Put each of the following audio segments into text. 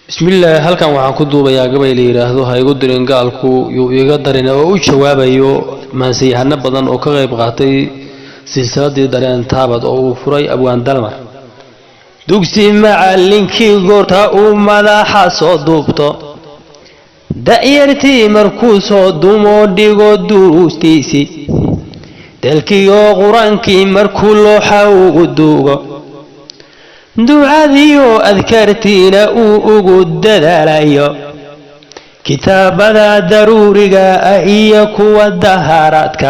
بسم الله هل كان waxaan ku duubayaa gabay la yiraahdo ha igu dirin gaalku uu iga darin oo u jawaabayo maasiyahana badan oo ka qayb qaatay silsiladii dareen taabad oo uu furay abwaan dalmar dugsi macallinkii goorta uu madaxa soo duubto da'yartii markuu soo dumo dhigo duruustiisi dalkii oo quraankii markuu looxa ugu duugo ducadiyo adkartiina uu ugu dadaalayo kitaabada daruuriga ah iyo kuwa daharaadka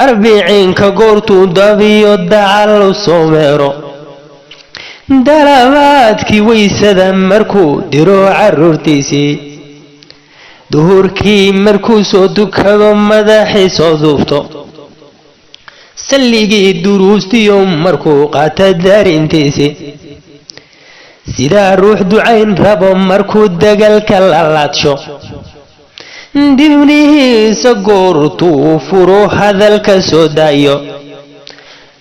arbiciinka goortuu dabiyo dacal soo meero dalabaadkii waysada markuu diro caruurtiisii duhurkii markuu soo dukado madaxii soo duubto salligii duruustiyo markuu qaata darintiisi sida ruux ducayn rabo markuu dagalka laalaadsho dibnihiisa goortuu furo hadalka soo daayo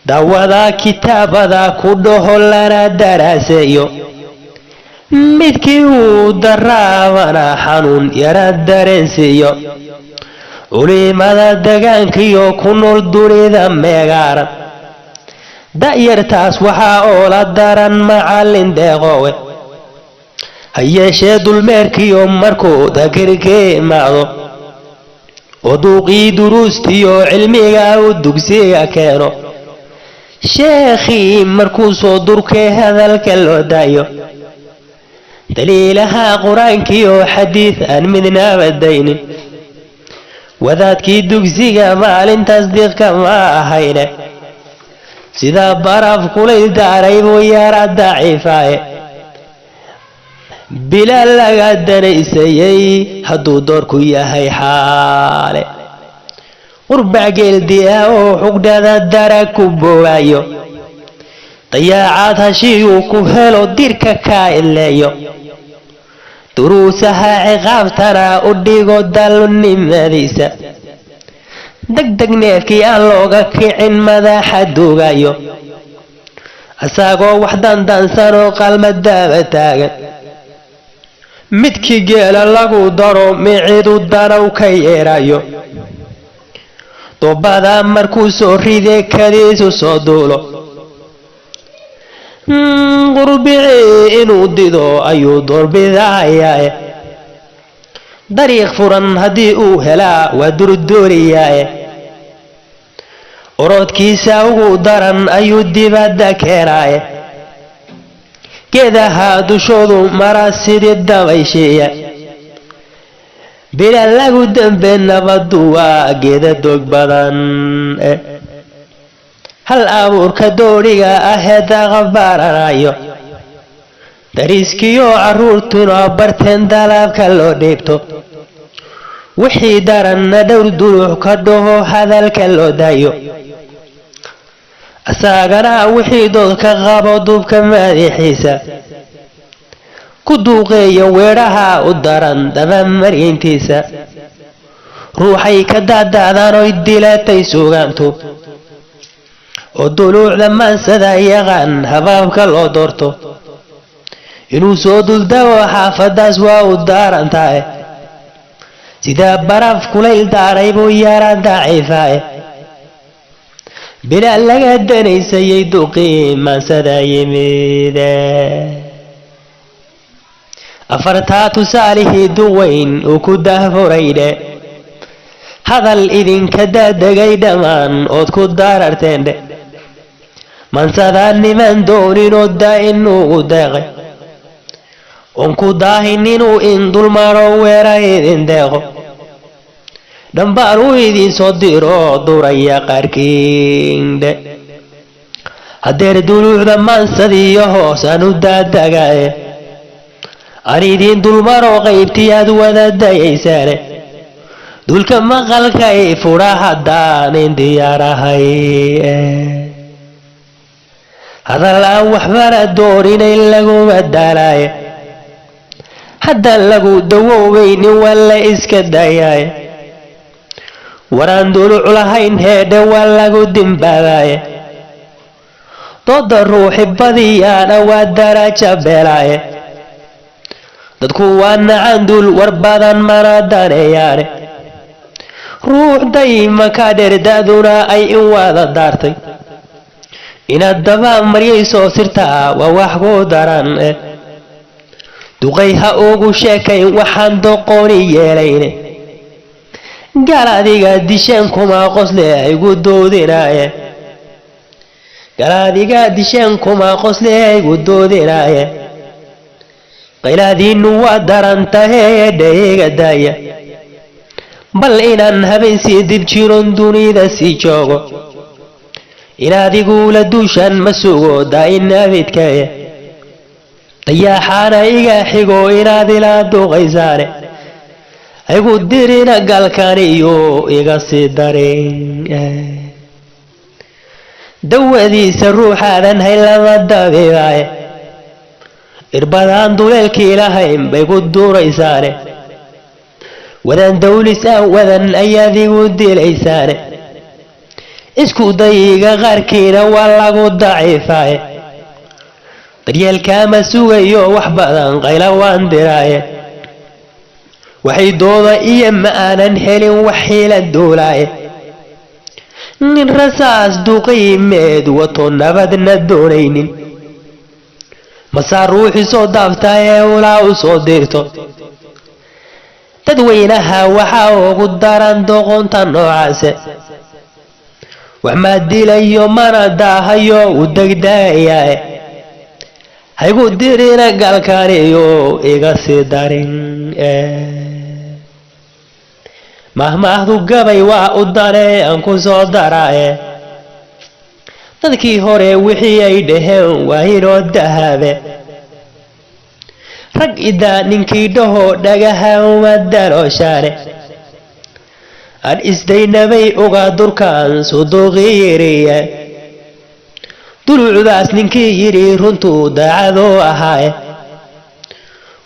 dawada kitaabada ku dhaho lana daraaseeyo midkii uu daraabana xanuun yara dareensiiyo culimada deegaankiyo ku nool dunida meegaaran da'yartaas waxaa oo la daran macallin deeqoowe ha yeeshee dulmeerkiyo markuu dakirkii imaado oo duuqii duruustiyo cilmiga uu dugsiga keeno sheekhii markuu soo durkee hadalka loo daayo daliilaha qur-aankiyo xadiid aan midnaba daynin wadaadkii dugsiga maalintaas diiqka ma ahayne sida baraf kulay daaray buu yara daciifaaye bila laga danaysayay hadduu doorku yahay xaale qurbac geeldiya oo xugdhada dara ku bogaayo dayaacaad hashiyuu ku helo dirka kaa ileeyo duruusaha ciqaabtana u dhigo dalnimadiisa degdeg neefkii aan looga kicin madaxa duugayo asagoo wax dandansanoo qalmadaba taagan midkii geela lagu daro micidu danow ka yeerayo doobada markuu soo ride kadiisu soo duulo qurbicii inuu dido ayuu doorbidayaae dariiq furan haddii uu helaa waa durduuriyaae orodkiisa ugu daran ayuu dibadda keenaaye geedaha dushoodu mara sidii dabayshiiya bila lagu dambe nabadu waa geeda doog badan hal abuurka dooriga ahee daqabaranayo dariiskiyo caruurtuna barteen dalaabka loo dhiibto wixii daranna dhowr duluux ka dhaho hadalka loo daayo asagana wixii doodka qabo duubka madaxiisa ku duuqeeya weedhaha u daran dabamaryayntiisa ruuxay ka daadaadaan oy dilatay sugaantu oo duluucda maansada yaqaan habaabka loo doorto inuu soo duldago xaafadaas waa u daarantae sida baraf kulayl daaray buu yara daciifaae bila laga danaysayay duqii maansada yimide afartaa tusaalihii duweyn uu ku dahfuraydhe hadal idinka daadegay dhammaan ood ku daararteendhe maansada niman dooninoo daa-in ugu deeqay oon ku daahin inuu in dulmaro weera idin deeqo dhambaal uu idin soo diro duraya qaarkiindhe haddeer duluucda maansadiiyo hoosaan u daadagae aan idin dulmaro qaybtii aad wada dayaysaane dulka maqalkay fudha haddaanin diyaarahay hadal aan waxbana doorinay laguma daalaaye haddaan lagu dawoweynin waa la iska dayaaye waraan duluc lahayn heedhe waa lagu dimbaabaaye dooda ruuxi badiyaana waa daraja beelaaye dadku waa nacandul war badan mana daneeyaane ruux dayma ka dheerdaduna ay in wada daartay inaad daba maryayso sirtaa waa wax ku daran duqay ha ugu sheekayn waxaan doqoni yeelayne gaal adiga disheen kuma qosle igu doodinaaye gaal adiga disheen kuma qosle igu doodinaaye qaylaadiinu waa daran tahay dhayiga daaya bal inaan habeensi dib jiron dunida sii joogo inaad igula duushan ma sugo daa'in abidkaye dayaxaana iga xigo inaad ila duqaysaane igu dirina galkani iyo iga sii darin dawadiisa ruuxaadan hay lama dabiibaaye irbadaan duleelkii lahayn bay ku duuraysaane wadan dawlis ah wadan ayaad igu dilaysaane isku dayiga qaarkiina waa lagu daciifaaye daryeelkaama sugayo wax badan qayla waan diraaye waxay dooda iyo ma aanan helin waxii la duulaaye nin rasaas duqiimeed wato nabadna doonaynin masaa ruuxii soo daaftaa ee ulaa u soo dirto dadweynaha waxaa ugu daran doqonta noocaase wax maa dilayo mana daahayo u degdegayaae haygu dirina galkaniyo iga sii darin mahmaahdu gabay waa u dane aan ku soo daraaye dadkii hore wixii ay dhaheen waa inoo dahaabe rag idaa ninkii dhaho dhagaha uma dalooshaane aan isdaynabay ogaa durkaan suduuqii yiriye dulucdaas ninkii yidhi runtuu daacadoo ahaaye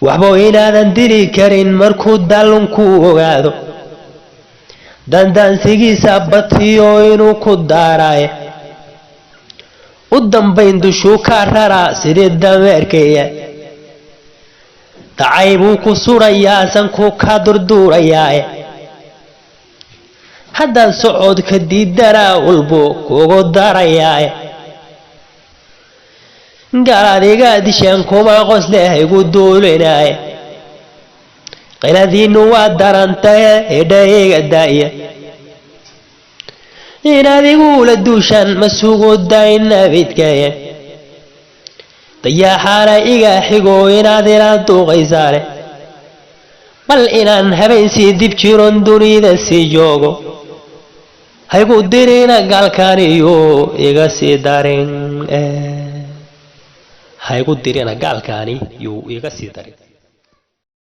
waxba inaadan dili karin markuu dallunku ogaado dandaansigiisa batiyo inuu ku daaraaye u dambayn dushuu ka raraa sidii dameerkaya dacay buu ku surayaa sanku ka durduurayaae haddaan socodka diidanaa ulbuu kugu darayaae gaal adiga disheen kuma qosle igu duulinaaye qayladiinu waa darantahe idhayiga daaya inaad igula duushan ma sugo dayn abidkaye dayaxaana iga xigo inaad ila duuqaysaane bal inaan habeensi dib jiron dunida sii joogo haygu dirina gaalkaniyo iga sii darin haygu dirina gaalkani yuu iga sii darin